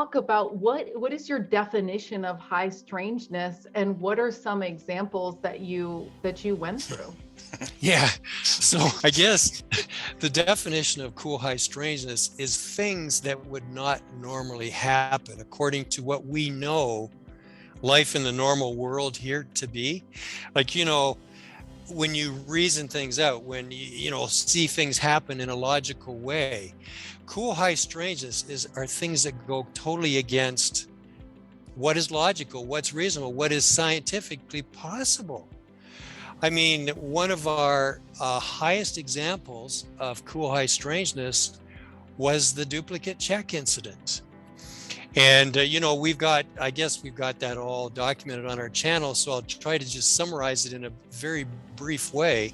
talk about what is your definition of high strangeness, and what are some examples that you went through? Yeah, so I guess the definition of cool high strangeness is things that would not normally happen according to what we know life in the normal world here to be. Like, when you reason things out, when you see things happen in a logical way, cool high strangeness are things that go totally against what is logical, what's reasonable, what is scientifically possible. I mean, one of our highest examples of cool high strangeness was the duplicate check incident. And, I guess we've got that all documented on our channel, so I'll try to just summarize it in a very brief way.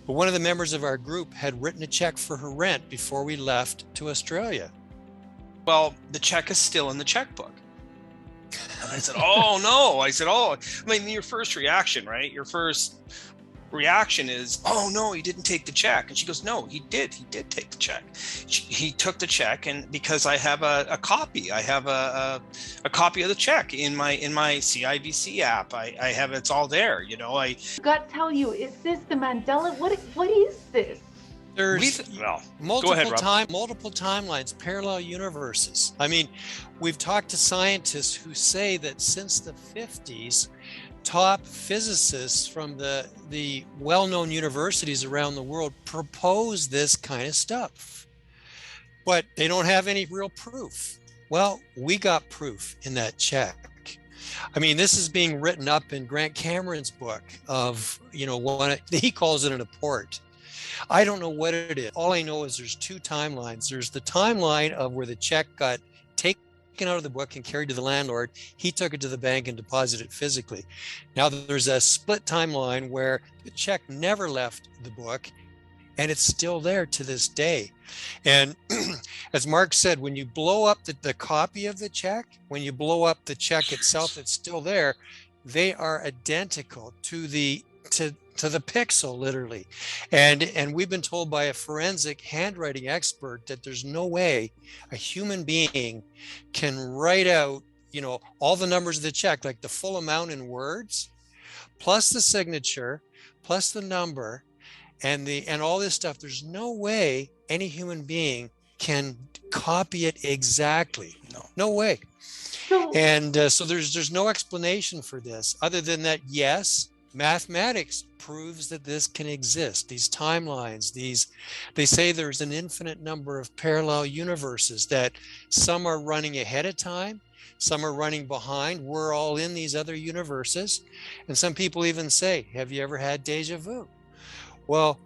But one of the members of our group had written a check for her rent before we left to Australia. Well, the check is still in the checkbook. And I said, oh, no. I said, I mean, your first reaction, right? Your first reaction is, oh, no, he didn't take the check. And she goes, no, he did. He did take the check. He took the check. And because I have a copy, I have a copy of the check in my CIBC app. I have, it's all there. I got to tell you, is this the Mandela? What is this? There's multiple timelines, parallel universes. I mean, we've talked to scientists who say that since the 50s, top physicists from the well-known universities around the world propose this kind of stuff, but they don't have any real proof. Well, we got proof in that check. I mean, this is being written up in Grant Cameron's book of, he calls it an apport. I don't know what it is. All I know is there's two timelines. There's the timeline of where the check got taken out of the book and carried to the landlord. He took it to the bank and deposited it physically. Now there's a split timeline where the check never left the book and it's still there to this day. And as Mark said, when you blow up the copy of the check, when you blow up the check itself, it's still there. They are identical to the pixel, literally. And we've been told by a forensic handwriting expert that there's no way a human being can write out, all the numbers of the check, like the full amount in words, plus the signature, plus the number, and all this stuff. There's no way any human being can copy it exactly. No way. And so there's no explanation for this other than that, yes, mathematics proves that this can exist. These timelines, they say there's an infinite number of parallel universes, that some are running ahead of time, some are running behind. We're all in these other universes. And some people even say, have you ever had deja vu? Well,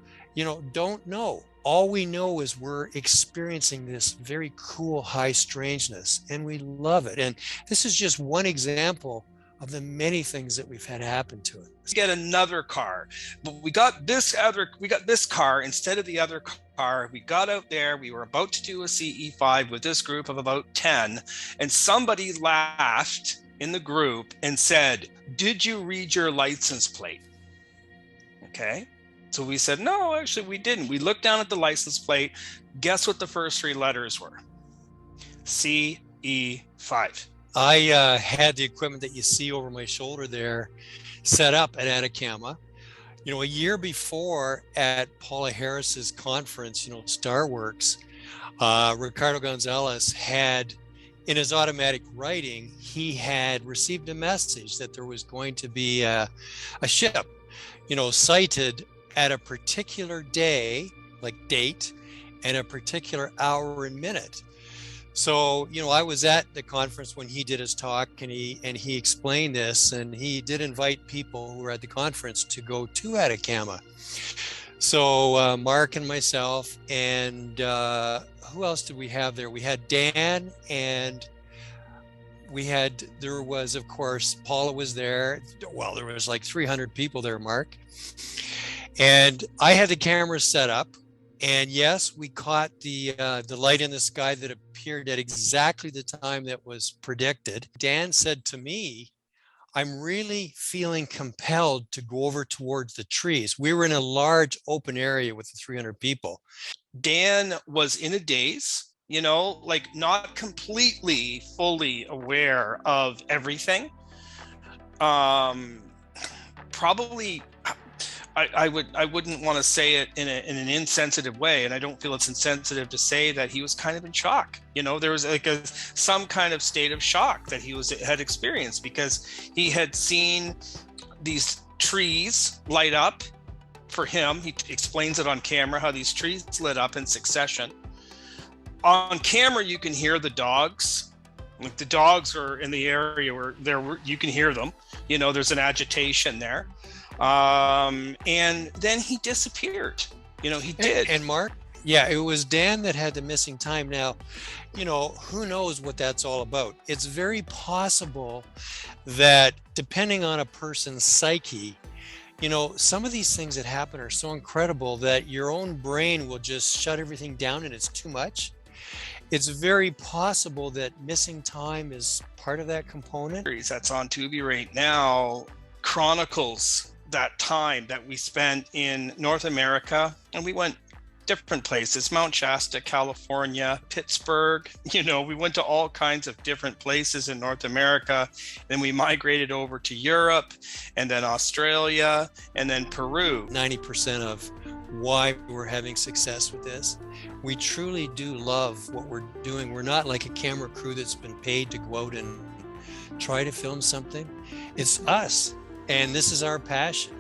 don't know. All we know is we're experiencing this very cool high strangeness, and we love it. And this is just one example of the many things that we've had happen to it. Let's get another car, but we got this car instead of the other car. We got out there, we were about to do a CE5 with this group of about 10, and somebody laughed in the group and said, did you read your license plate? Okay, so we said, no, actually we didn't. We looked down at the license plate. Guess what the first three letters were? CE5. I had the equipment that you see over my shoulder there set up at Atacama. A year before at Paula Harris's conference, Starworks, Ricardo Gonzalez had, in his automatic writing, he had received a message that there was going to be a ship, sighted at a particular day, like date, and a particular hour and minute. So, I was at the conference when he did his talk, and he explained this, and he did invite people who were at the conference to go to Atacama. So Mark and myself, and who else did we have there? We had Dan, and there was, of course, Paula was there. Well, there was like 300 people there, Mark. And I had the camera set up. And yes, we caught the light in the sky that appeared at exactly the time that was predicted. Dan said to me, I'm really feeling compelled to go over towards the trees. We were in a large open area with the 300 people. Dan was in a daze. you know, like not completely fully aware of everything. Probably I wouldn't want to say it in an insensitive way, and I don't feel it's insensitive to say that he was kind of in shock. You know, there was like some kind of state of shock that he had experienced, because he had seen these trees light up. For him, he explains it on camera how these trees lit up in succession. On camera, you can hear the dogs. Like the dogs are in the area where you can hear them. You know, there's an agitation there. And then he disappeared. You know, he did. And Mark, yeah, it was Dan that had the missing time. Now, you know, who knows what that's all about? It's very possible that depending on a person's psyche, you know, some of these things that happen are so incredible that your own brain will just shut everything down and it's too much. It's very possible that missing time is part of that component. That's on Tubi right now chronicles that time that we spent in North America, and we went different places: Mount Shasta, California, Pittsburgh. You know, we went to all kinds of different places in North America. Then we migrated over to Europe, and then Australia, and then Peru. 90% of why we're having success with this, we truly do love what we're doing. We're not like a camera crew that's been paid to go out and try to film something. It's us, and this is our passion.